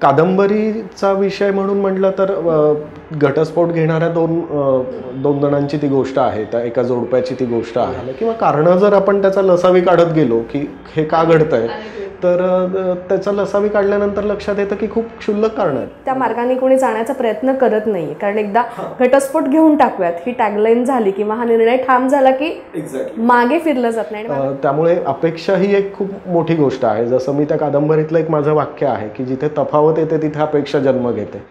कादंबरीचा विषय म्हणून म्हटलं तर घटस्फोट घेणाऱ्या दोन जणांची ती गोष्ट आहे, त्या एका जोडप्याची ती गोष्ट आहे किंवा कारणं जर आपण त्याचा लसावी काढत गेलो की हे का घडतंय तर त्याचा लसावी काढल्यानंतर लक्षात येतं की खूप क्षुल्लक कारणं आहेत. त्या मार्गाने कोणी जाण्याचा प्रयत्न करत नाही, कारण एकदा घटस्फोट घेऊन टाकूयात ही टॅगलाईन झाली किंवा हा निर्णय ठाम झाला की मागे फिरलं जात नाही. त्यामुळे अपेक्षा ही एक खूप मोठी गोष्ट आहे. जसं मी त्या कादंबरीतलं एक माझं वाक्य आहे की जिथे तफावत येते तिथे अपेक्षा जन्म घेते.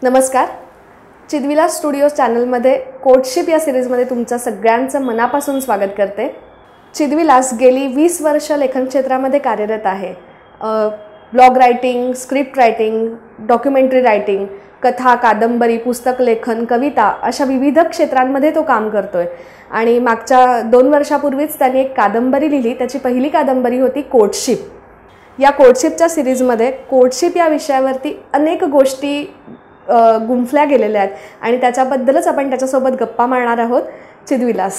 नमस्कार, चिदविलास स्टुडिओज चॅनलमध्ये कोर्टशिप या सिरीजमध्ये तुमचं सगळ्यांचं मनापासून स्वागत करते. चिदविलास गेली 20 वर्ष लेखन क्षेत्रामध्ये कार्यरत आहे. Blog writing, script writing, documentary writing, कथा, कादंबरी, पुस्तक लेखन, कविता अशा विविध क्षेत्रांमध्ये तो काम करतोय. आणि मागच्या 2 वर्षापूर्वीच त्यांनी एक कादंबरी लिहिली. त्याची पहिली कादंबरी होती कोर्टशिप. या कोर्टशिपच्या सिरीजमध्ये कोर्टशिप या विषयावरती अनेक गोष्टी गुंफल्या गेलेल्या आहेत आणि त्याच्याबद्दलच आपण त्याच्यासोबत गप्पा मारणार आहोत. चिदविलास,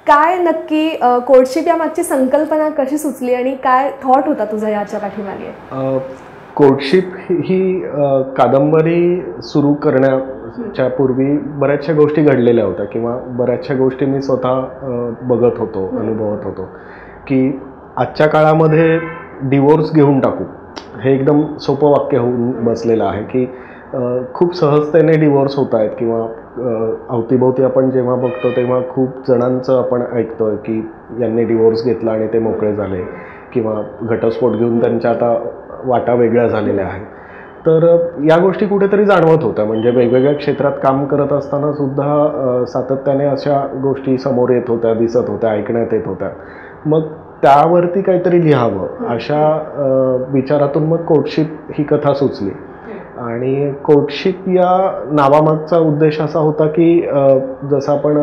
काय नक्की कोर्टशिप या मागची संकल्पना कशी सुचली आणि काय थॉट होता तुझा याच्या पाठीमागे? कोर्टशिप ही कादंबरी सुरू करण्याच्या पूर्वी बऱ्याचशा गोष्टी घडलेल्या होत्या किंवा बऱ्याचशा गोष्टी मी स्वतः बघत होतो, अनुभवत होतो की आजच्या काळामध्ये डिवोर्स घेऊन टाकू हे एकदम सोपं वाक्य होऊन बसलेलं आहे की खूप सहजतेने डिवोर्स होत आहेत किंवा अवतीभोवती आपण जेव्हा बघतो तेव्हा खूप जणांचं आपण ऐकतोय की यांनी डिवोर्स घेतला आणि ते मोकळे झाले किंवा घटस्फोट घेऊन त्यांच्या आता वाटा वेगळ्या झालेल्या आहेत. तर या गोष्टी कुठेतरी जाणवत होत्या. म्हणजे वेगवेगळ्या क्षेत्रात काम करत असताना सुद्धा सातत्याने अशा गोष्टी समोर येत होत्या, दिसत होत्या, ऐकण्यात येत होत्या. मग त्यावरती काहीतरी लिहावं अशा विचारातून मग कोर्टशिप ही कथा सुचली. आणि कोर्टशिप या नावामागचा उद्देश असा होता की जसं आपण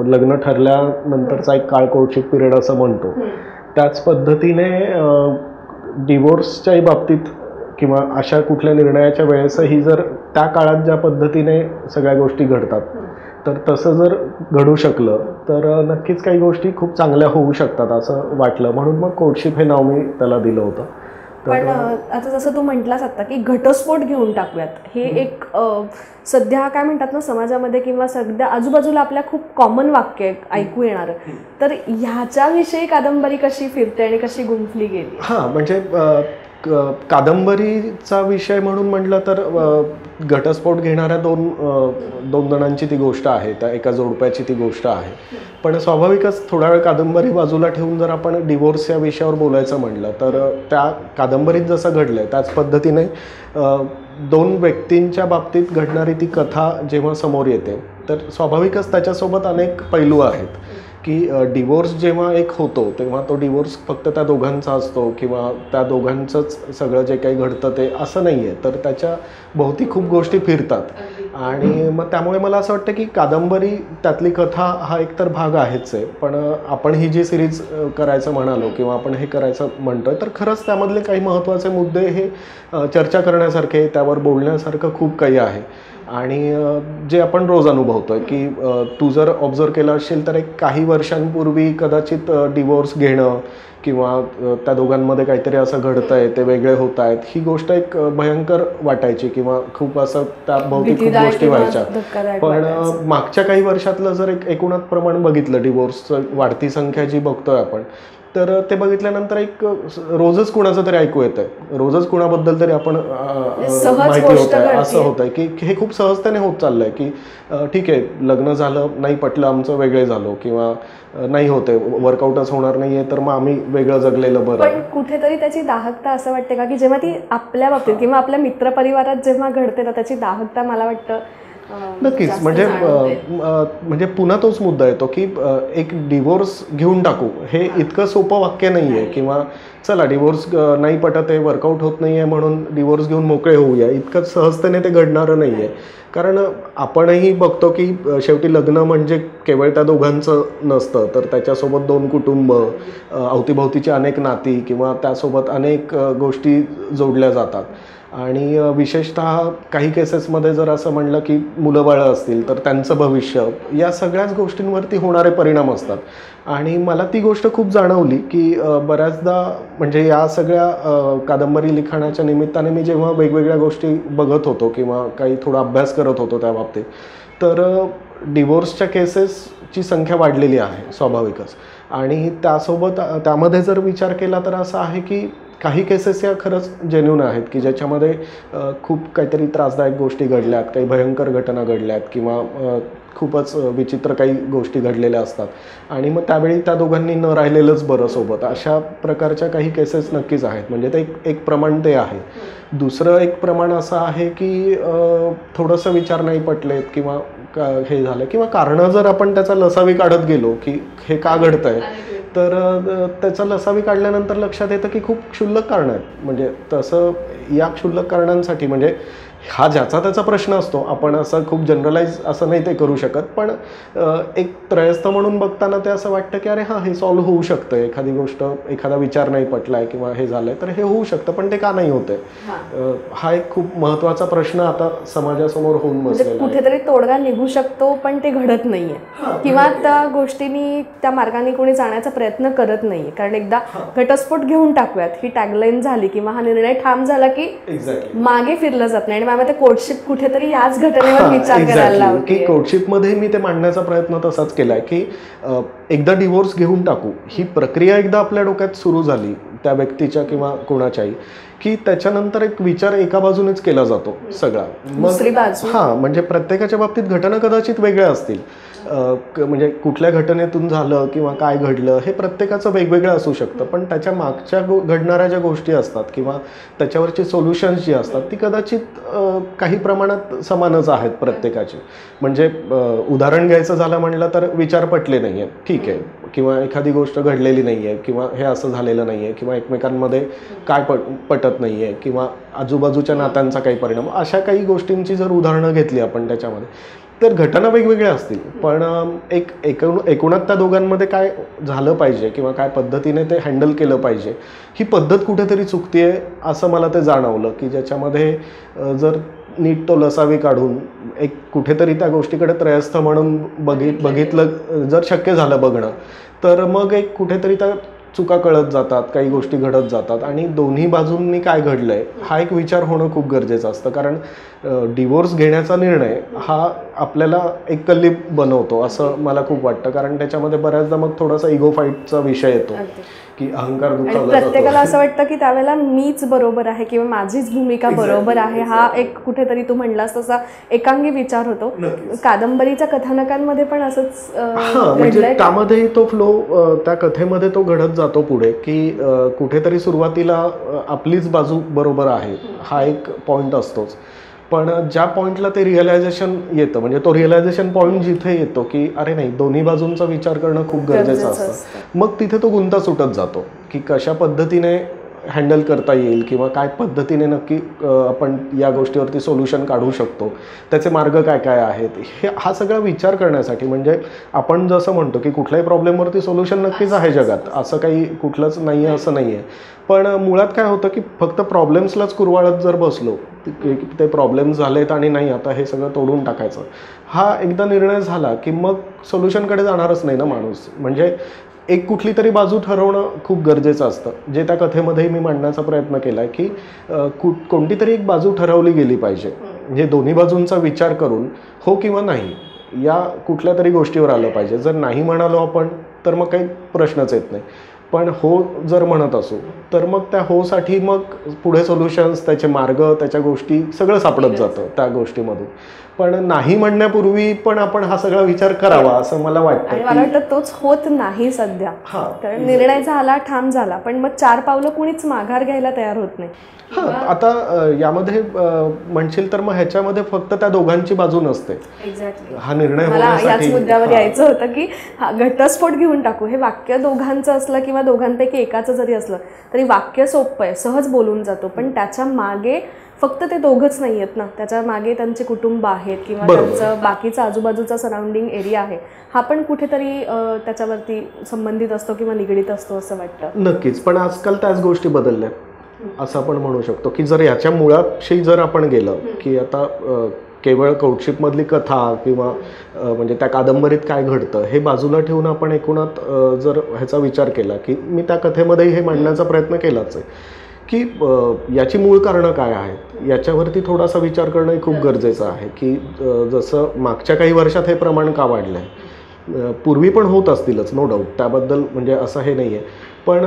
लग्न ठरल्यानंतरचा एक काळ कोर्टशिप पिरियड असं म्हणतो, त्याच पद्धतीने डिवोर्सच्याही बाबतीत किंवा अशा कुठल्या निर्णयाच्या वेळेसही जर त्या काळात ज्या पद्धतीने सगळ्या गोष्टी घडतात तर तसं जर घडू शकलं तर नक्कीच काही गोष्टी खूप चांगल्या होऊ शकतात असं वाटलं. म्हणून मग कोर्टशिप हे नाव मी त्याला दिलं होतं. पण आता जसं तू म्हटलास आता की घटस्फोट घेऊन टाकूयात, हे एक सध्या काय म्हणतात ना समाजामध्ये किंवा सध्या आजूबाजूला आपल्या खूप कॉमन वाक्य ऐकू येणार. तर ह्याच्याविषयी कादंबरी कशी फिरते आणि कशी गुंफली गेली? हां, म्हणजे कादंबरीचा विषय म्हणून म्हटलं तर घटस्फोट घेणाऱ्या दोन जणांची ती गोष्ट आहे, त्या एका जोडप्याची ती गोष्ट आहे. पण स्वाभाविकच थोडा वेळ कादंबरी बाजूला ठेवून जर आपण डिवोर्स या विषयावर बोलायचं म्हटलं तर त्या कादंबरीत जसं घडलं आहे त्याच पद्धतीने 2 व्यक्तींच्या बाबतीत घडणारी ती कथा जेव्हा समोर येते तर स्वाभाविकच त्याच्यासोबत अनेक पैलू आहेत की डिवोर्स जेव्हा एक होतो तेव्हा तो डिवोर्स फक्त त्या दोघांचा असतो किंवा त्या दोघांचंच सगळं जे काही घडतं ते असं नाही आहे, तर त्याच्या भोवती खूप गोष्टी फिरतात. आणि मग त्यामुळे मला असं वाटतं की कादंबरी त्यातली कथा हा एकतर भाग आहेच आहे, पण आपण ही जी सिरीज करायचं म्हणालो किंवा आपण हे करायचं म्हणतो तर खरंच त्यामधले काही महत्त्वाचे मुद्दे हे चर्चा करण्यासारखे, त्यावर बोलण्यासारखं खूप काही आहे. आणि जे आपण रोज अनुभवतोय की तू जर ऑब्झर्व केलं असेल तर एक काही वर्षांपूर्वी कदाचित डिवोर्स घेणं किंवा त्या दोघांमध्ये काहीतरी असं घडतंय, ते वेगळे होत आहेत, ही गोष्ट एक भयंकर वाटायची किंवा खूप असं त्या भौतिक खूप गोष्टी व्हायच्या. पण मागच्या काही वर्षातलं जर एक एकूणात प्रमाण बघितलं डिवोर्सचं, वाढती संख्या जी बघतोय आपण, तर ते बघितल्यानंतर एक रोजच कुणाचं तरी ऐकू येतंय, रोजच कुणाबद्दल तरी आपण माहिती होत आहे. असं होत आहे की हे खूप सहजतेने होत चाललंय की ठीक आहे, लग्न झालं, नाही पटलं आमचं, वेगळे झालो किंवा नाही होते, वर्कआउटच होणार नाहीये तर मग आम्ही वेगळं जगलेलं बरं. पण कुठेतरी त्याची दाहकता असं वाटते का की जेव्हा ती आपल्या बाबतीत किंवा आपल्या मित्रपरिवारात जेव्हा घडते ना त्याची दाहकता मला वाटतं नक्कीच. म्हणजे पुन्हा तोच मुद्दा येतो की एक डिवोर्स घेऊन टाकू हे इतकं सोपं वाक्य नाही आहे किंवा चला डिवोर्स नाही पटत आहे, वर्कआउट होत नाही आहे म्हणून डिवोर्स घेऊन मोकळे होऊया, इतकं सहजतेने ते घडणारं नाही आहे. कारण आपणही बघतो की शेवटी लग्न म्हणजे केवळ त्या दोघांचं नसतं, तर त्याच्यासोबत 2 कुटुंब, अवतीभोवतीची अनेक नाती किंवा त्यासोबत अनेक गोष्टी जोडल्या जातात. आणि विशेषतः काही केसेसमध्ये जर असं म्हणलं की मुलं-बाळं असतील तर त्यांचं भविष्य, या सगळ्याच गोष्टींवरती होणारे परिणाम असतात. आणि मला ती गोष्ट खूप जाणवली की बऱ्याचदा म्हणजे या सगळ्या कादंबरी लिखाणाच्या निमित्ताने मी जेव्हा वेगवेगळ्या गोष्टी बघत होतो किंवा काही थोडा अभ्यास करत होतो त्या बाबतीत, तर डिवोर्सच्या केसेसची संख्या वाढलेली आहे स्वाभाविकच. आणि त्यासोबत त्यामध्ये जर विचार केला तर असं आहे की काही केसेस या खरंच जेन्युइन आहेत की ज्याच्यामध्ये खूप काहीतरी त्रासदायक गोष्टी घडल्यात, काही भयंकर घटना घडल्यात किंवा खूपच विचित्र काही गोष्टी घडलेल्या असतात आणि मग त्यावेळी त्या दोघांनी न राहिलेलंच बरं सोबत, अशा प्रकारच्या काही केसेस नक्कीच आहेत. म्हणजे ते एक प्रमाण ते आहे. दुसरं एक प्रमाण असं आहे की थोडंसं विचार नाही पटलेत किंवा हे झालं किंवा कारणं जर आपण त्याचा लसावी काढत गेलो की हे का घडतं आहे, तर त्याचा लसावी काढल्यानंतर लक्षात येतं की खूप क्षुल्लक कारणं आहेत. म्हणजे तसं या क्षुल्लक कारणांसाठी म्हणजे हा ज्याचा त्याचा प्रश्न असतो, आपण असं खूप जनरलाइज असं नाही ते करू शकत, पण एक त्रयस्थ म्हणून बघताना ते असं वाटतं की अरे हां, हे सॉल्व्ह होऊ शकतं. एखादी गोष्ट, एखादा विचार नाही पटला आहे किंवा हे झालं आहे तर हे होऊ शकतं, पण ते का नाही होत आहे, हा एक खूप महत्त्वाचा प्रश्न आता समाजासमोर होऊन बसलेला आहे. कुठेतरी तोडगा निघू शकतो पण ते घडत नाही आहे किंवा त्या गोष्टींनी त्या मार्गाने कोणी जाण्याचा प्रयत्न करत नाही आहे. कारण एकदा घटस्फोट घेऊन टाकूयात ही टॅगलाईन झाली किंवा हा निर्णय ठाम झाला की मागे फिरलं जात नाही. आणि मला ते कोर्टशिप कुठेतरी याच घटनेवर विचार करायला लावते की कोर्टशिपमध्ये मी ते मांडण्याचा प्रयत्न तसाच केलाय की एकदा डिवोर्स घेऊन टाकू ही प्रक्रिया एकदा आपल्या डोक्यात सुरू झाली त्या व्यक्तीच्या किंवा कोणाच्याही, की त्याच्यानंतर एक विचार एका बाजूनेच केला जातो सगळा. हां, म्हणजे प्रत्येकाच्या बाबतीत घटना कदाचित वेगळ्या असतील, म्हणजे कुठल्या घटनेतून झालं किंवा काय घडलं हे प्रत्येकाचं वेगवेगळं असू शकतं, पण त्याच्या मागच्या घडणाऱ्या ज्या गोष्टी असतात किंवा त्याच्यावरची सोल्युशन्स जी असतात ती कदाचित काही प्रमाणात समानच आहेत प्रत्येकाची. म्हणजे उदाहरण घ्यायचं झालं म्हणलं तर विचार पटले नाही आहेत, ठीक आहे, किंवा एखादी गोष्ट घडलेली नाही आहे किंवा हे असं झालेलं नाही आहे किंवा एकमेकांमध्ये काय पटत नाही आहे किंवा आजूबाजूच्या नात्यांचा काही परिणाम, अशा काही गोष्टींची जर उदाहरणं घेतली आपण त्याच्यामध्ये, तर घटना वेगवेगळ्या असतील, पण एकूणात त्या दोघांमध्ये काय झालं पाहिजे किंवा काय पद्धतीने ते हँडल केलं पाहिजे ही पद्धत कुठेतरी चुकतीये असं मला ते जाणवलं. की ज्याच्यामध्ये जर नीट तो लसावी काढून एक कुठेतरी त्या गोष्टीकडे त्रयस्थ म्हणून बघितलं जर शक्य झालं बघणं, तर मग एक कुठेतरी त्या चुका कळत जातात, काही गोष्टी घडत जातात आणि दोन्ही बाजूंनी काय घडलंय हा एक विचार होणं खूप गरजेचं असतं. कारण डिवोर्स घेण्याचा निर्णय हा आपल्याला एककल्ली बनवतो असं मला खूप वाटतं. कारण त्याच्यामध्ये बऱ्याचदा मग थोडासा इगो फाईटचा विषय येतो की अहंकार दुखावला जातो. प्रत्येकाला असं वाटतं की त्यावेळेला मीच बरोबर आहे किंवा माझीच भूमिका बरोबर आहे, हा एक कुठेतरी तू म्हणलास तसा एकांगी विचार होतो. कादंबरीच्या कथानकांमध्ये पण असंच म्हणजे त्यामध्ये तो फ्लो, त्या कथेमध्ये तो घडत जातो पुढे की कुठेतरी सुरुवातीला आपलीच बाजू बरोबर आहे हा एक पॉईंट असतोच, पण ज्या पॉईंटला ते रिअलायझेशन येतं, म्हणजे तो रिअलायझेशन पॉईंट जिथे येतो की अरे नाही, दोन्ही बाजूंचा विचार करणं खूप गरजेचं असतं, मग तिथे तो गुंता सुटत जातो की कशा पद्धतीने हँडल करता येईल किंवा काय पद्धतीने नक्की आपण या गोष्टीवरती सोल्युशन काढू शकतो, त्याचे मार्ग काय काय आहेत, हा सगळा विचार करण्यासाठी. म्हणजे आपण जसं म्हणतो की कुठल्याही प्रॉब्लेमवरती सोल्युशन नक्कीच आहे जगात, असं काही कुठलंच नाही आहे असं नाही आहे, पण मुळात काय होतं की फक्त प्रॉब्लेम्सलाच कुरवाळत जर बसलो, ते प्रॉब्लेम्स झालेत आणि नाही आता हे सगळं तोडून टाकायचं, हा एकदा निर्णय झाला की मग सोल्युशनकडे जाणारच नाही ना माणूस. म्हणजे एक कुठली तरी बाजू ठरवणं खूप गरजेचं असतं, जे त्या कथेमध्ये मी मांडण्याचा प्रयत्न केला आहे की कोणती तरी एक बाजू ठरवली गेली पाहिजे. म्हणजे दोन्ही बाजूंचा विचार करून हो किंवा नाही या कुठल्या तरी गोष्टीवर आलं पाहिजे. जर नाही म्हणालो आपण तर मग काही प्रश्नच येत नाही, पण हो जर म्हणत असू तर मग त्या होसाठी मग पुढे सोल्युशन्स, त्याचे मार्ग, त्याच्या गोष्टी सगळं सापडत जातं त्या गोष्टीमधून. पण नाही म्हणण्यापूर्वी पण आपण हा सगळा विचार करावा असं मला वाटतं. मला वाटतं तोच होत नाही सध्या. कारण निर्णय झाला, ठाम झाला, पण मग 4 पावलं कुणीच माघार घ्यायला तयार होत नाही. हां, आता यामध्ये म्हणशील तर मग ह्याच्यामध्ये फक्त त्या दोघांची बाजू नसते. हा निर्णय होण्यासाठी याच मुद्द्यावर यायचं होतं की घटस्फोट घेऊन टाकू हे वाक्य दोघांचं असलं किंवा दोघांपैकी एकाचं जरी असलं तरी वाक्य सोपं आहे, सहज बोलून जातो, पण त्याच्या मागे फक्त ते दोघंच नाही आहेत ना, त्याच्या मागे त्यांचे कुटुंब आहेत किंवा त्यांचं बाकीचा आजूबाजूचा सराउंडिंग एरिया आहे, हा पण कुठेतरी त्याच्यावरती संबंधित असतो किंवा निगडीत असतो असं वाटतं. नक्कीच, पण आजकाल त्याच गोष्टी बदलल्या. असं आपण म्हणू शकतो की जर याच्या मुळाशी जर आपण गेलं की आता केवळ कौटशिपमधली कथा किंवा म्हणजे त्या कादंबरीत काय घडतं हे बाजूला ठेवून आपण एकूणात जर ह्याचा विचार केला की मी त्या कथेमध्ये हे मांडण्याचा प्रयत्न केलाच आहे की याची मूळ कारणं काय आहेत याच्यावरती थोडासा विचार करणंही खूप गरजेचं आहे की जसं मागच्या काही वर्षात हे प्रमाण का वाढलं आहे, पूर्वी पण होत असतीलच नो डाऊट, त्याबद्दल म्हणजे असं हे नाही आहे, पण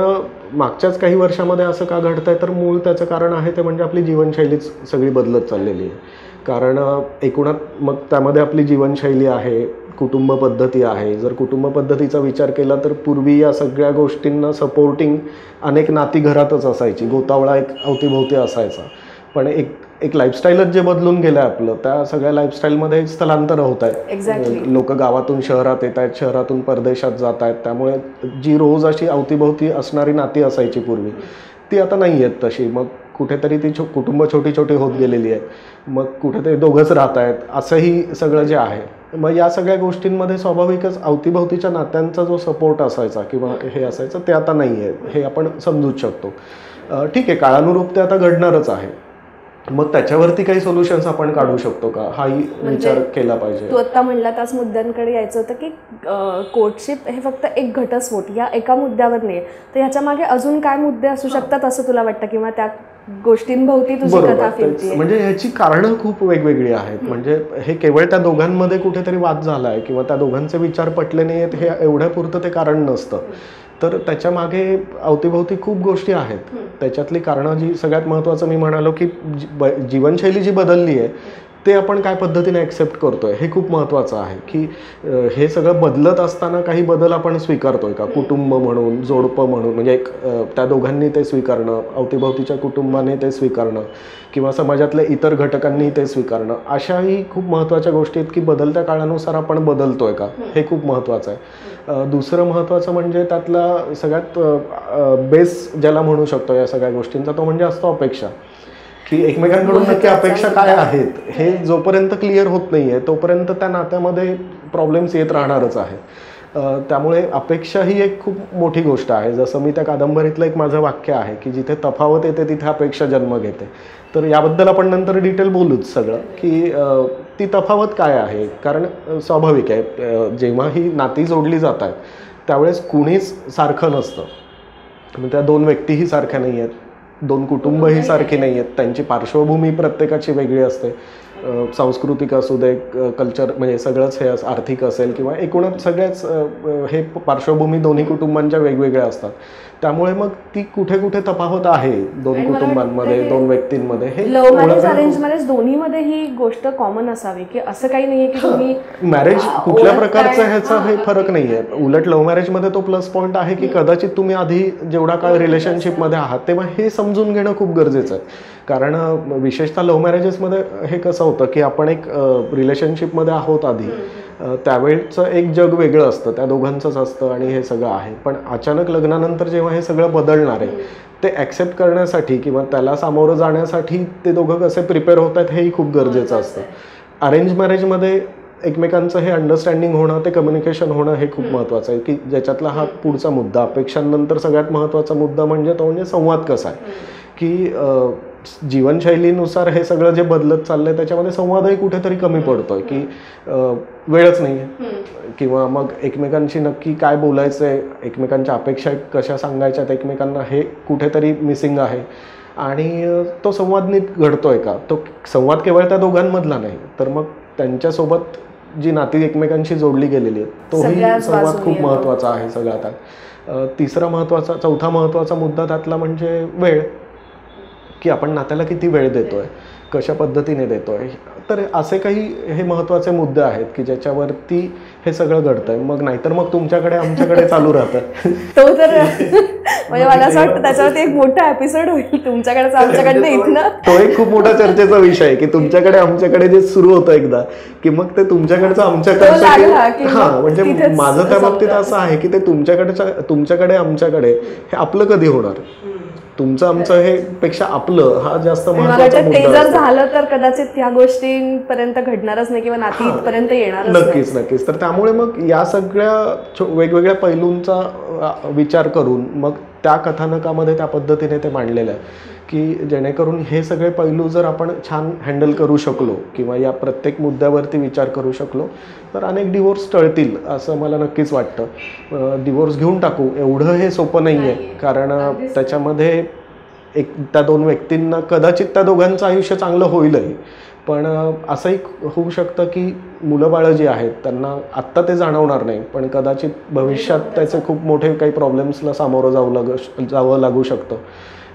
मागच्याच काही वर्षामध्ये असं का घडतं आहे तर मूळ त्याचं कारण आहे ते म्हणजे आपली जीवनशैलीच सगळी बदलत चाललेली आहे. कारण एकूणात मग त्यामध्ये आपली जीवनशैली आहे, कुटुंब पद्धती आहे. जर कुटुंब पद्धतीचा विचार केला तर पूर्वी या सगळ्या गोष्टींना सपोर्टिंग अनेक नाती घरातच असायची, गोतावळा एक अवतीभोवती असायचा. पण एक लाईफस्टाईलच जे बदलून गेलं आहे आपलं, त्या सगळ्या लाईफस्टाईलमध्ये स्थलांतर होत आहेत. लोक गावातून शहरात येत आहेत, शहरातून परदेशात जात आहेत. त्यामुळे जी रोज अशी अवतीभोवती असणारी नाती असायची पूर्वी ती आता नाही आहेत तशी. मग कुठेतरी ती कुटुंब छोटी छोटी होत गेलेली आहेत. मग कुठेतरी दोघंच राहत आहेत असंही सगळं जे आहे. मग या सगळ्या गोष्टींमध्ये स्वाभाविकच अवतीभोवतीच्या नात्यांचा जो सपोर्ट असायचा किंवा हे असायचं ते आता नाही आहे, हे आपण समजूच शकतो. ठीक आहे, काळानुरूप ते आता घडणारच आहे. मग त्याच्यावरती काही सोल्युशन्स आपण काढू शकतो का, हाही विचार केला पाहिजे. तू आता म्हणला त्याच मुद्द्यांकडे यायचं होतं की कोर्टशिप हे फक्त एक घटस्फोट या एका मुद्द्यावर नाही, तर ह्याच्या मागे अजून काय मुद्दे असू शकतात असं तुला वाटतं, किंवा त्या गोष्टींभोवती तुझी कथा फिरते? म्हणजे ह्याची कारणं खूप वेगवेगळी आहेत. म्हणजे हे केवळ त्या दोघांमध्ये कुठेतरी वाद झाला आहे किंवा त्या दोघांचे विचार पटले नाही आहेत हे एवढ्यापुरतं ते कारण नसतं. तर त्याच्या मागे अवतीभोवती खूप गोष्टी आहेत. त्याच्यातली कारणं जी सगळ्यात महत्त्वाचं मी म्हणालो की जीवनशैली जी बदलली आहे ते आपण काय पद्धतीने ॲक्सेप्ट करतोय हे खूप महत्त्वाचं आहे. की हे सगळं बदलत असताना काही बदल आपण स्वीकारतोय का, कुटुंब म्हणून, जोडपं म्हणून, म्हणजे एक त्या दोघांनी ते स्वीकारणं, अवतीभोवतीच्या कुटुंबाने ते स्वीकारणं किंवा समाजातल्या इतर घटकांनी ते स्वीकारणं, अशाही खूप महत्त्वाच्या गोष्टी आहेत की बदलत्या काळानुसार आपण बदलतोय का, हे खूप महत्त्वाचं आहे. दुसरं महत्त्वाचं म्हणजे त्यातला सगळ्यात बेस ज्याला म्हणू शकतो या सगळ्या गोष्टींचा तो म्हणजे असतो अपेक्षा. की एकमेकांकडून नक्की अपेक्षा काय आहेत हे जोपर्यंत क्लिअर होत नाही आहे तोपर्यंत त्या नात्यामध्ये प्रॉब्लेम्स येत राहणारच आहेत. त्यामुळे अपेक्षा ही एक खूप मोठी गोष्ट आहे. जसं मी त्या कादंबरीतलं एक माझं वाक्य आहे की जिथे तफावत येते तिथे अपेक्षा जन्म घेते. तर याबद्दल आपण नंतर डिटेल बोलूच सगळं की ती तफावत काय आहे. कारण स्वाभाविक आहे, जेव्हा ही नाती जोडली जातात त्यावेळेस कुणीच सारखं नसतं. मग त्या दोन व्यक्तीही सारख्या नाही आहेत, दोन कुटुंबही सारखी नाही आहेत, त्यांची पार्श्वभूमी प्रत्येकाची वेगळी असते. सांस्कृतिक असू दे, कल्चर म्हणजे सगळंच हे आर्थिक असेल किंवा एकूणच सगळ्याच हे पार्श्वभूमी दोन्ही कुटुंबांच्या वेगवेगळ्या असतात. त्यामुळे मग ती कुठे कुठे तफावत आहे दोन कुटुंबांमध्ये, दोन व्यक्तींमध्ये. हे लव्ह मॅरेज, अरेंज मॅरेज दोन्हीमध्ये ही गोष्ट कॉमन असावी की असं काही नाहीये की तुम्ही मॅरेज कुठल्या प्रकारचं ह्याचा हे फरक नाहीये. उलट लव्ह मॅरेजमध्ये तो प्लस पॉईंट आहे की कदाचित तुम्ही आधी जेवढा काळ रिलेशनशिपमध्ये आहात तेव्हा हे समजून घेणं खूप गरजेचं आहे. कारण विशेषतः लव्ह मॅरेजेसमध्ये हे कसं होतं की आपण एक रिलेशनशिपमध्ये आहोत आधी, त्यावेळचं एक जग वेगळं असतं, त्या दोघांचंच असतं आणि हे सगळं आहे. पण अचानक लग्नानंतर जेव्हा हे सगळं बदलणार आहे ते ॲक्सेप्ट करण्यासाठी किंवा त्याला सामोरं जाण्यासाठी ते दोघं कसे प्रिपेअर होत आहेत हेही खूप गरजेचं असतं. अरेंज मॅरेजमध्ये एकमेकांचं हे अंडरस्टँडिंग होणं, ते कम्युनिकेशन होणं हे खूप महत्त्वाचं आहे. की ज्याच्यातला हा पुढचा मुद्दा, अपेक्षांनंतर सगळ्यात महत्त्वाचा मुद्दा म्हणजे तो म्हणजे संवाद कसा आहे. की जीवनशैलीनुसार हे सगळं जे बदलत चाललंय त्याच्यामध्ये संवादही कुठेतरी कमी पडतोय. की वेळच नाही आहे किंवा मग एकमेकांशी नक्की काय बोलायचं आहे, एकमेकांच्या अपेक्षा कशा सांगायच्यात एकमेकांना हे कुठेतरी मिसिंग आहे. आणि तो संवाद नीट घडतोय का, तो संवाद केवळ त्या दोघांमधला नाही तर मग त्यांच्यासोबत जी नाती एकमेकांशी जोडली गेलेली आहेत तोही संवाद खूप महत्त्वाचा आहे सगळ्यात. चौथा महत्त्वाचा मुद्दा त्यातला म्हणजे वेळ. की आपण नात्याला किती वेळ देतोय, कशा पद्धतीने देतोय. तर असे काही हे महत्त्वाचे मुद्दे आहेत की ज्याच्यावरती हे सगळं घडतंय. मग नाहीतर मग तुमच्याकडे आमच्याकडे चालू राहतं. तो तर म्हणजे मला असं वाटतं त्याच्यावरती एक मोठा एपिसोड होईल, तुमच्याकडे आमच्याकडनं इथनं. तो एक खूप मोठा चर्चेचा विषय आहे की तुमच्याकडे आमच्याकडे जे सुरू होतं एकदा की मग ते तुमच्याकडचं आमच्याकडचं. हा म्हणजे माझं त्या बाबतीत असं आहे की ते तुमच्याकडे आमच्याकडे हे आपलं कधी होणार. तुमचं आमचं हे पेक्षा आपलं हा जास्त महत्त्वाचा मुद्दा. ते जर झालं तर कदाचित ह्या गोष्टींपर्यंत घडणारच नाही किंवा नाती इथपर्यंत येणार. नक्कीच. तर त्यामुळे मग या सगळ्या वेगवेगळ्या पैलूंचा विचार करून मग त्या कथानकामध्ये त्या पद्धतीने ते मांडलेलं आहे की जेणेकरून हे सगळे पैलू जर आपण छान हँडल करू शकलो किंवा या प्रत्येक मुद्द्यावरती विचार करू शकलो तर अनेक डिवोर्स टळतील असं मला नक्कीच वाटतं. डिवोर्स घेऊन टाकू एवढं हे सोपं नाही आहे, कारण त्याच्यामध्ये त्या दोन व्यक्तींना कदाचित त्या दोघांचं आयुष्य चांगलं होईलही, पण असंही होऊ शकतं की मुलं बाळं जी आहेत त्यांना आत्ता ते जाणवणार नाही, पण कदाचित भविष्यात त्याचे खूप मोठे काही प्रॉब्लेम्सला सामोरं जावं लागू शकतं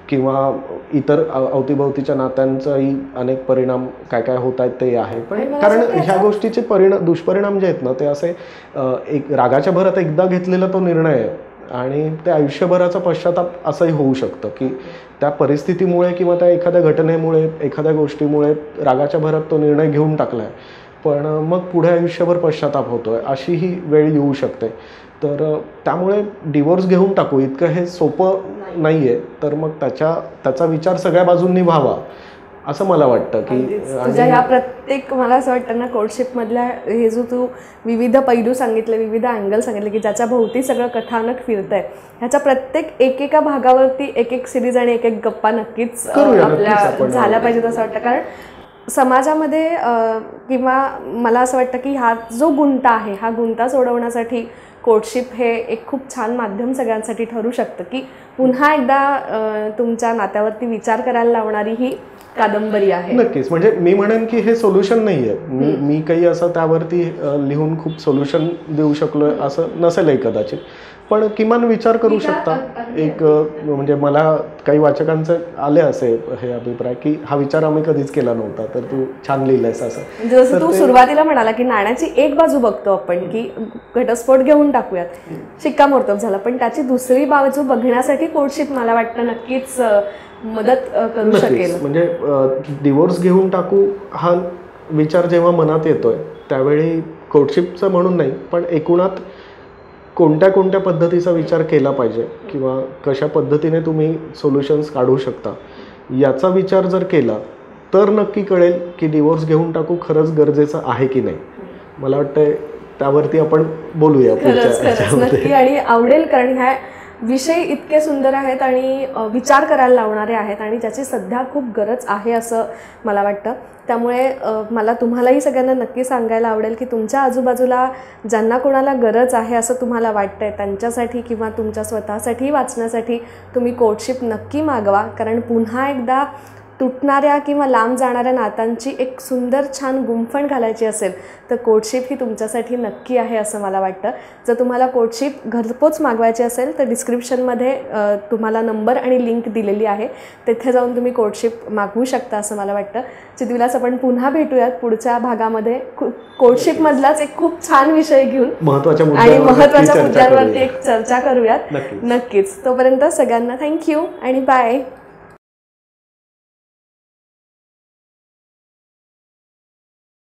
किंवा इतर अवतीभोवतीच्या नात्यांचाही अनेक परिणाम काय काय होत आहेत ते आहे. पण कारण ह्या गोष्टीचे दुष्परिणाम जे आहेत ना ते असे एक रागाच्या भरात एकदा घेतलेला तो निर्णय आहे आणि ते आयुष्यभराचा पश्चाताप असंही होऊ शकतं की त्या परिस्थितीमुळे किंवा त्या एखाद्या घटनेमुळे एखाद्या गोष्टीमुळे रागाच्या भरात तो निर्णय घेऊन टाकला आहे, पण मग पुढे आयुष्यभर पश्चाताप होतोय अशी ही वेळ येऊ शकते. तर त्यामुळे डिवोर्स घेऊन टाकू इतकं हे सोपं नाही आहे, तर मग त्याचा विचार सगळ्या बाजूंनी व्हावा असं मला वाटतं की तुझ्या ह्या प्रत्येक मला असं वाटतं ना कोर्टशिपमधल्या हे जो तू विविध पैलू सांगितले, विविध अँगल सांगितले की ज्याच्या भोवती सगळं कथानक फिरतंय, ह्याच्या प्रत्येक एकेका भागावरती एक सिरीज आणि एक गप्पा नक्कीच आपल्या झाल्या पाहिजेत असं वाटतं. कारण समाजामध्ये किंवा मला असं वाटतं की हा जो गुंता आहे हा गुंता सोडवण्यासाठी कोर्टशिप हे एक खूप छान माध्यम सगळ्यांसाठी ठरू शकतं की पुन्हा एकदा तुमच्या नात्यावरती विचार करायला लावणारी ही कादंबरी आहे. नक्कीच, म्हणजे मी म्हणेन की हे सोल्युशन नाही आहे. मी काही असं त्यावरती लिहून खूप सोल्युशन देऊ शकलो असं नसेलही कदाचित, पण किमान विचार करू शकता. एक म्हणजे मला काही वाचकांचे आले असे हे अभिप्राय की हा विचार आम्ही कधीच केला नव्हता, तर तू छान लिहिलंयस असं. जसं तू सुरुवातीला म्हणाला की नाण्याची एक बाजू बघतो आपण की घटस्फोट घेऊन टाकूयात, शिक्कामोर्तब झाला, पण त्याची दुसरी बाजू बघण्यासाठी कोर्टशिप मला वाटतं नक्कीच मदत करू शकेल. म्हणजे डिवोर्स घेऊन टाकू हा विचार जेव्हा मनात येतोय त्यावेळी कोर्टशिपचं म्हणून नाही, पण एकूणात कोणत्या पद्धतीचा विचार केला पाहिजे किंवा कशा पद्धतीने तुम्ही सोल्युशन्स काढू शकता याचा विचार जर केला तर नक्की कळेल की डिवोर्स घेऊन टाकू खरंच गरजेचं आहे की नाही. मला वाटतं त्यावरती आपण बोलूया नक्की, आणि आवडेल कारण ह्या विषय इतके सुंदर आहेत आणि विचार करायला लावणारे आहेत आणि ज्याची सध्या खूप गरज आहे असं मला वाटतं. त्यामुळे मला तुम्हालाही सगळ्यांना नक्की सांगायला आवडेल की तुमच्या आजूबाजूला ज्यांना कोणाला गरज आहे असं तुम्हाला वाटतंय त्यांच्यासाठी किंवा तुमच्या स्वतःसाठी वाचण्यासाठी तुम्ही कोर्टशिप नक्की मागवा, कारण पुन्हा एकदा तुटणाऱ्या किंवा लांब जाणाऱ्या नात्यांची एक सुंदर छान गुंफण घालायची असेल तर कोर्टशिप ही तुमच्यासाठी नक्की आहे असं मला वाटतं. जर तुम्हाला कोर्टशिप घरपोच मागवायची असेल तर डिस्क्रिप्शनमध्ये तुम्हाला नंबर आणि लिंक दिलेली आहे, तिथे जाऊन तुम्ही कोर्टशिप मागवू शकता असं मला वाटतं. चितविलास, आपण पुन्हा भेटूयात पुढच्या भागामध्ये कोर्टशिपमधलाच एक खूप छान विषय घेऊन महत्त्वाच्या मुद्द्यांवरती एक चर्चा करूयात. नक्कीच. तोपर्यंत सगळ्यांना थँक्यू आणि बाय.